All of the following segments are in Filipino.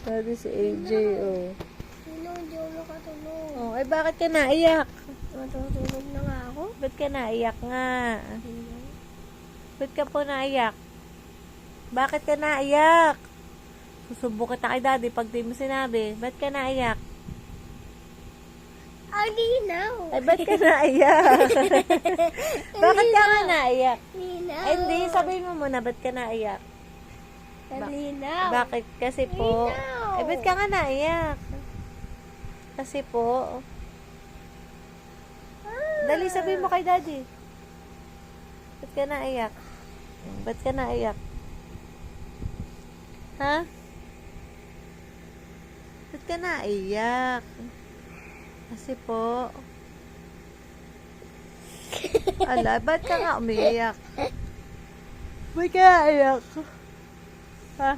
Sabi si AJ, oh. Sino hindi ako nakatulog? Oh, ay bakit ka naiyak? Matutulog na nga ako. Ba't ka naiyak nga? Ba't ka po naiyak? Bakit ka naiyak? Susubok kita kay daddy pag di mo sinabi. Ba't ka naiyak? Ang linaw. Ay, ba't ka naiyak? Bakit ka nga naiyak? Linaw. Ay, hindi, sabihin mo muna, ba't ka naiyak? Ang linaw. Bakit? Kasi po. Linaw. Ay, ba't ka nga naiyak? Kasi po. Dali, sabihin mo kay daddy. Ba't ka naiyak? Ba't ka naiyak? Ha? Ba't ka naiyak? Kasi po. Ala, ba't ka nga umiiyak? Ba't ka naiyak? Ha?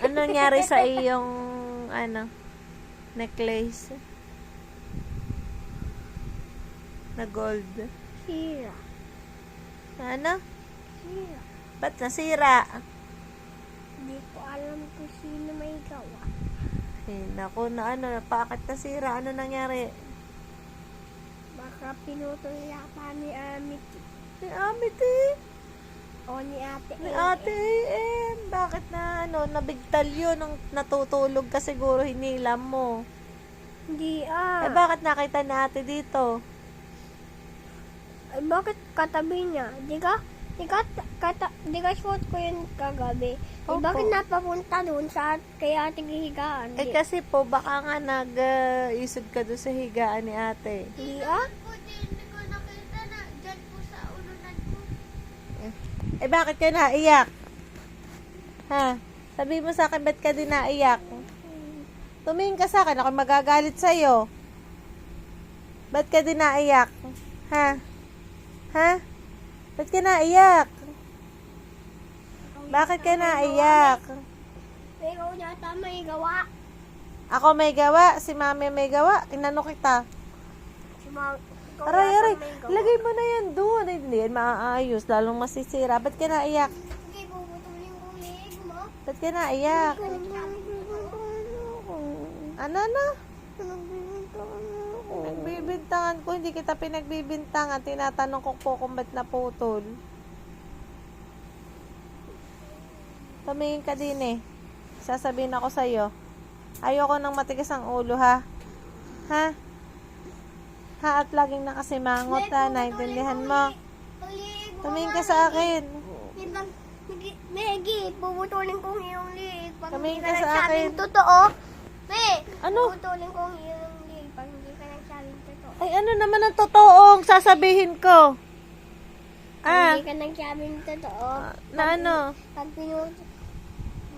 Ano nangyari sa iyong, necklace? Na gold. Sira. Ano? Sira. Ba't nasira? Hindi ko alam kung sino may gawa. Eh, naku, bakit nasira? Ano nangyari? Baka pinutol yata ni Amit. Ni Amit eh. O ni Ate Ni Ate bakit nabigtal yun nung natutulog ka siguro hinilam mo? Hindi Eh, bakit nakita ni Ate dito? Ay, bakit katabi niya? Di ka suot ko yun kagabi. Eh, Opo. bakit napapunta doon sa kay ating higaan? Eh, kasi po, baka nga nag-isod ka doon sa higaan ni Ate. Hindi Hindi ko nakita na dyan po sa ulunan ko. Eh, bakit ka naiyak? Ha? Sabi mo sa akin, ba't ka din naiyak? Tumingin ka sa akin, ako magagalit sa'yo. Ba't ka din naiyak? Ha? Ha? Ba't ka naiyak? Bakit ka naiyak? Ikaw yata may gawa. Ako may gawa, si mami may gawa. Inano kita. Ikaw Aray, yata aray. may gawa. Lagay mo na yan doon. Hindi yan maaayos. Lalong masisira. Ba't ka naiyak? Sige, bubutulin ko leeg mo. Ba't ka naiyak? Ano na? Pinagbibintangan ko. Hindi kita pinagbibintangan. Tinatanong ko po kung ba't naputol. Tumingin ka din eh. Sasabihin ako sa'yo. Ayoko nang matigas ang ulo ha. Ha? Ha at laging nakasimangot ha. Naintindihan mo. Tumingin ka sa akin. Megi, bubutulin ko yung leeg. Pag Tumingin hindi ka sa nagsabing akin. totoo. Me, Ano? bubutulin ko yung leeg. Pag hindi ka nagsabing totoo. Ay ano naman ang totoong sasabihin ko? Pag hindi ka nagsabing totoo. Na ano? Pag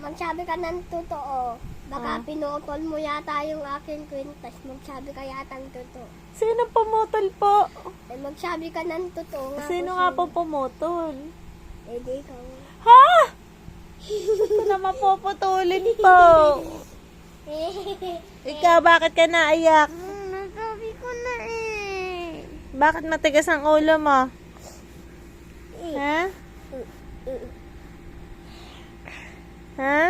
magsabi ka ng totoo, baka pinutol mo yata yung aking kwintas. Magsabi ka yata ng totoo. Sino pumutol po? Eh, magsabi ka ng totoo nga. Sino kung nga po pumutol? Eh, di ikaw. Ha? Ito na mapuputulin po. Ikaw, bakit ka naiyak? Nasabi ko na eh. Bakit matigas ang ulo mo? Ha? Ha?